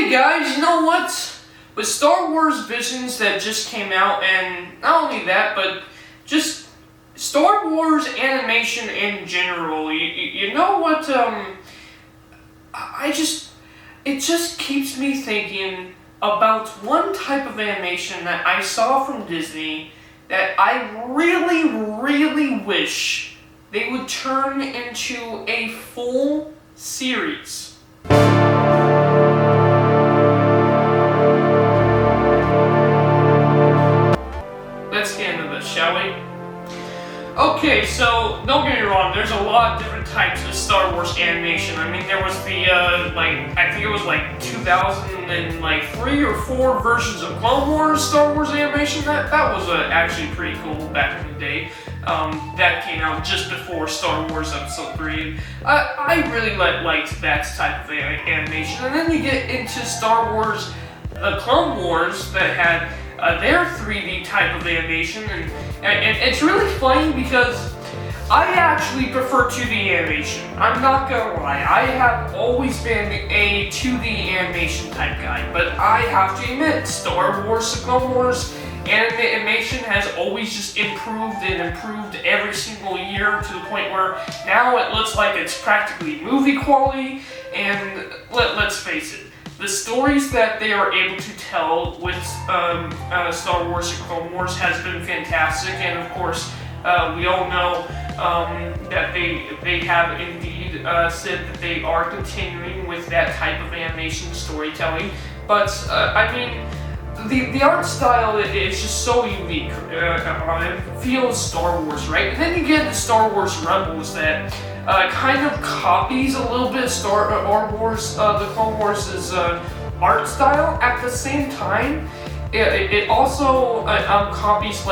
Hey guys, you know what? With Star Wars Visions that just came out, and not only that, but just Star Wars animation in general, you know what, it just keeps me thinking about one type of animation that I saw from Disney that I really, really wish they would turn into a full series. Let's get into this, shall we? Okay, so don't get me wrong, there's a lot of different types of Star Wars animation. I mean, there was the, I think it was 2003 or 4 versions of Clone Wars Star Wars animation. That was actually pretty cool back in the day. That came out just before Star Wars Episode 3. I really liked that type of animation. And then you get into Star Wars, Clone Wars that had their 3D type of animation, and it's really funny because I actually prefer 2D animation. I'm not gonna lie, I have always been a 2D animation type guy, but I have to admit, Star Wars Clone Wars animation has always just improved and improved every single year to the point where now it looks like it's practically movie quality. And let's face it, the stories that they are able to tell with Star Wars and Clone Wars has been fantastic, and of course, we all know that they have indeed said that they are continuing with that type of animation storytelling. But I mean, the art style is just so unique. It feels Star Wars, right? And then you get the Star Wars Rebels that kind of copies a little bit of Star Wars, the Clone Wars' art style. At the same time, it also copies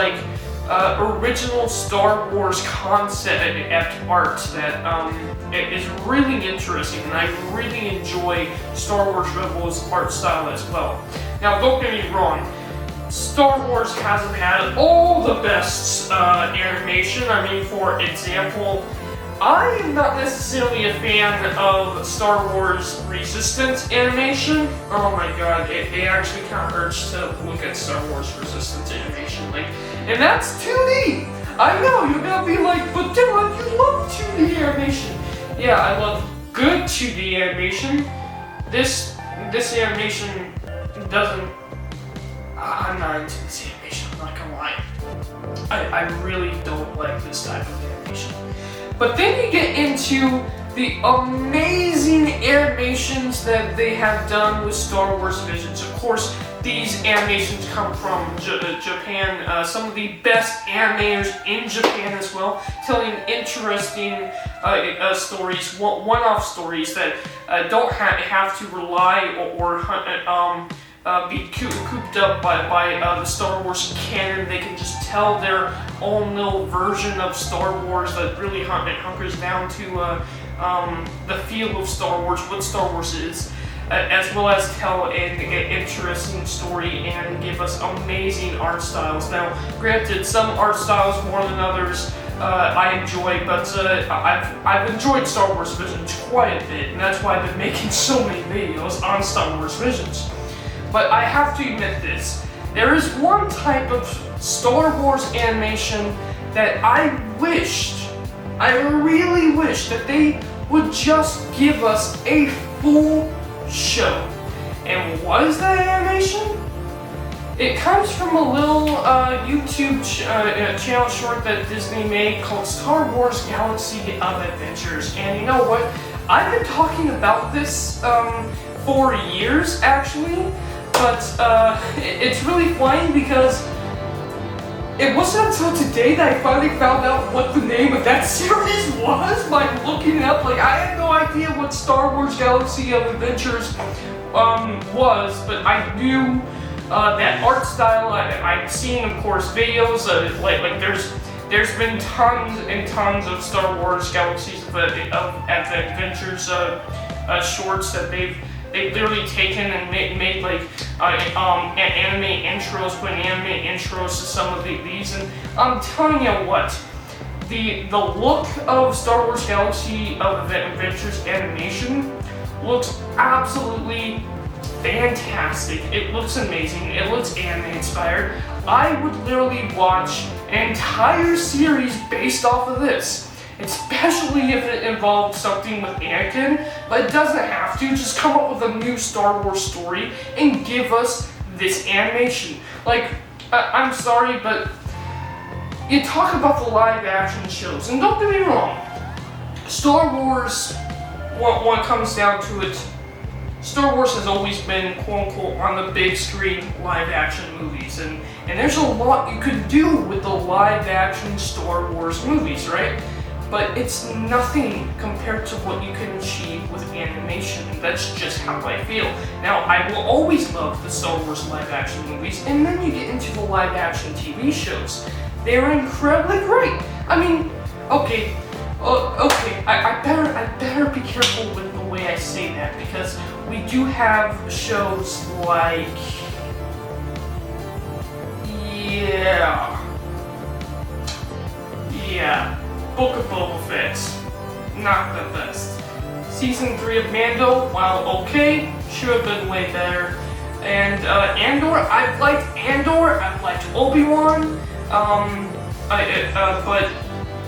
original Star Wars concept art that is really interesting, and I really enjoy Star Wars Rebels art style as well. Now, don't get me wrong, Star Wars hasn't had all the best animation. I mean, for example, I am not necessarily a fan of Star Wars Resistance animation. Oh my god, it actually kind of hurts to look at Star Wars Resistance animation. And that's 2D! I know, you're gonna be like, but Dylan, you love 2D animation. Yeah, I love good 2D animation. This animation doesn't... I'm not into this animation, I'm not gonna lie. I really don't like this type of animation. But then you get into the amazing animations that they have done with Star Wars Visions. Of course, these animations come from Japan, some of the best animators in Japan as well, telling interesting stories, one-off stories that don't have to rely or be cooped up by the Star Wars canon. They can just tell their own little version of Star Wars that really hunkers down to the feel of Star Wars, what Star Wars is, as well as tell an interesting story and give us amazing art styles. Now, granted, some art styles more than others I enjoy, but I've enjoyed Star Wars Visions quite a bit, and that's why I've been making so many videos on Star Wars Visions. But I have to admit this, there is one type of Star Wars animation that I really wish that they would just give us a full show. And what is that animation? It comes from a little YouTube channel short that Disney made called Star Wars Galaxy of Adventures. And you know what? I've been talking about this for years, actually. But it's really funny because it wasn't until today that I finally found out what the name of that series was by looking it up. I had no idea what Star Wars Galaxy of Adventures was, but I knew that art style. I've seen, of course, videos there's been tons and tons of Star Wars Galaxies of Adventures shorts that they've literally taken and made anime intros, putting anime intros to some of these, and I'm telling you what, the look of Star Wars Galaxy of Adventures animation looks absolutely fantastic. It looks amazing. It looks anime inspired. I would literally watch an entire series based off of this. Especially if it involved something with Anakin, but it doesn't have to. Just come up with a new Star Wars story and give us this animation. Like, I'm sorry, but you talk about the live action shows, and don't get me wrong, Star Wars, when it comes down to it, Star Wars has always been, quote unquote, on the big screen live action movies, and there's a lot you could do with the live action Star Wars movies, right? But it's nothing compared to what you can achieve with animation. That's just how I feel. Now, I will always love the Star Wars live action movies, and then you get into the live action TV shows. They're incredibly great. I mean, okay, I better be careful with the way I say that, because we do have shows like, Book of Boba Fett, not the best. Season 3 of Mando, while okay, should have been way better. And Andor, I've liked Andor, I've liked Obi-Wan, but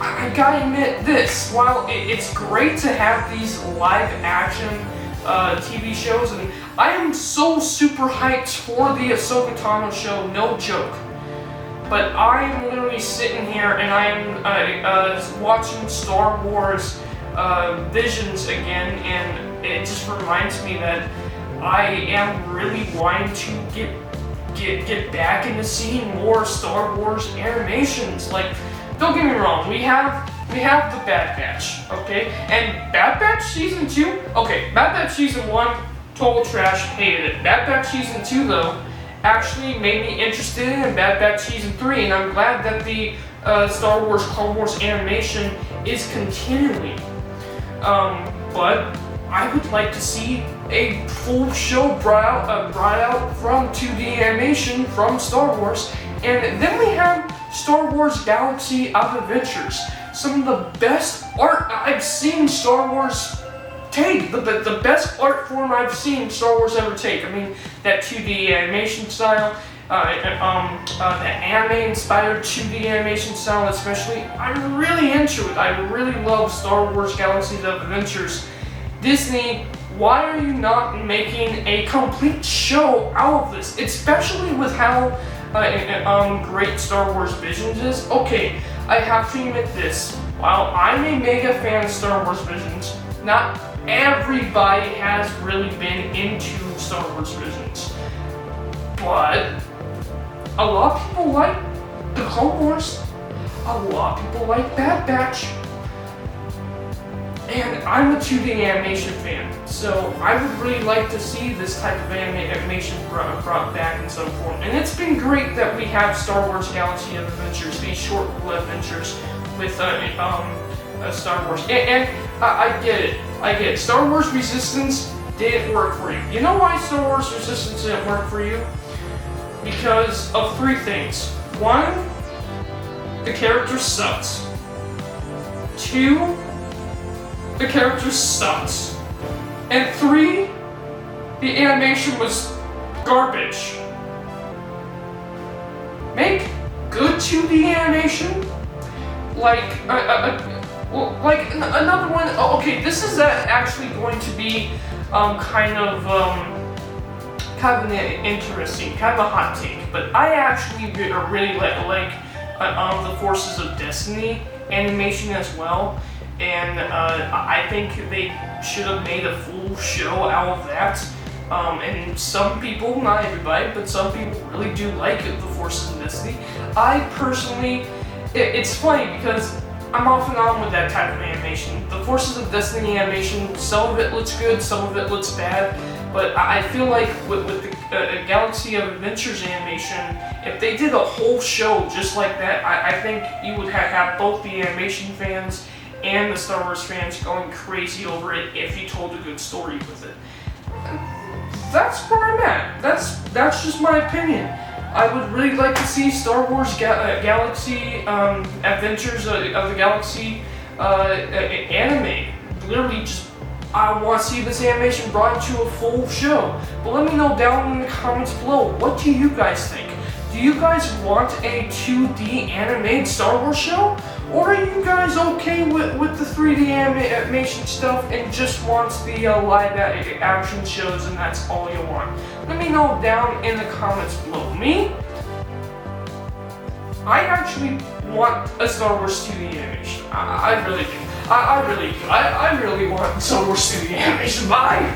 I gotta admit this, while it's great to have these live action TV shows, and I am so super hyped for the Ahsoka Tano show, no joke. But I am literally sitting here and I am watching Star Wars Visions again, and it just reminds me that I am really wanting to get back into seeing more Star Wars animations. Like, don't get me wrong, we have the Bad Batch, okay? And Bad Batch Season 2, okay, Bad Batch Season 1, total trash, hated it. Bad Batch Season 2, though, actually made me interested in Bad Batch Season 3, and I'm glad that the Star Wars Clone Wars animation is continuing. But I would like to see a full show brought out from 2D animation from Star Wars. And then we have Star Wars Galaxy of Adventures. Some of the best art I've seen Star Wars take, the best art form I've seen Star Wars ever take. I mean, that 2D animation style, the anime-inspired 2D animation style especially, I'm really into it. I really love Star Wars Galaxy of Adventures. Disney, why are you not making a complete show out of this? Especially with how great Star Wars Visions is. Okay, I have to admit this. While I'm a mega fan of Star Wars Visions, not everybody has really been into Star Wars Visions. But a lot of people like the Clone Wars. A lot of people like Bad Batch. And I'm a 2D animation fan, so I would really like to see this type of animation brought back in some form. And it's been great that we have Star Wars Galaxy of Adventures, these short little adventures with Star Wars. And I get it. Star Wars Resistance didn't work for you. You know why Star Wars Resistance didn't work for you? Because of three things. One, the character sucks. Two, the character sucks. And three, the animation was garbage. Make good 2D animation, like another one. Oh, okay, this is actually going to be kind of an interesting, kind of a hot take. But I actually really like the Forces of Destiny animation as well. And I think they should have made a full show out of that. And some people, not everybody, but some people really do like the Forces of Destiny. I personally, it's funny because I'm off and on with that type of animation. The Forces of Destiny animation, some of it looks good, some of it looks bad. But I feel like with the Galaxy of Adventures animation, if they did a whole show just like that, I think you would have both the animation fans and the Star Wars fans going crazy over it if you told a good story with it. That's where I'm at. That's just my opinion. I would really like to see Star Wars Galaxy Adventures of the Galaxy anime. Literally just I want to see this animation brought into a full show. But let me know down in the comments below, what do you guys think? Do you guys want a 2D animated Star Wars show? Or are you guys okay with the 3D animation stuff and just want the live action shows and that's all you want? Let me know down in the comments below. Me? I actually want a Star Wars 2D animation. I really do. I really want Star Wars 2D animation. Bye!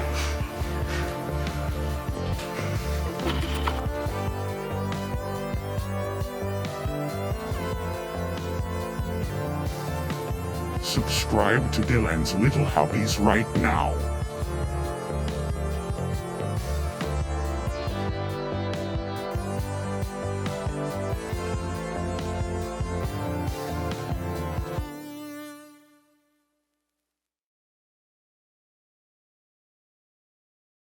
Subscribe to Dylan's Little Hobbies right now.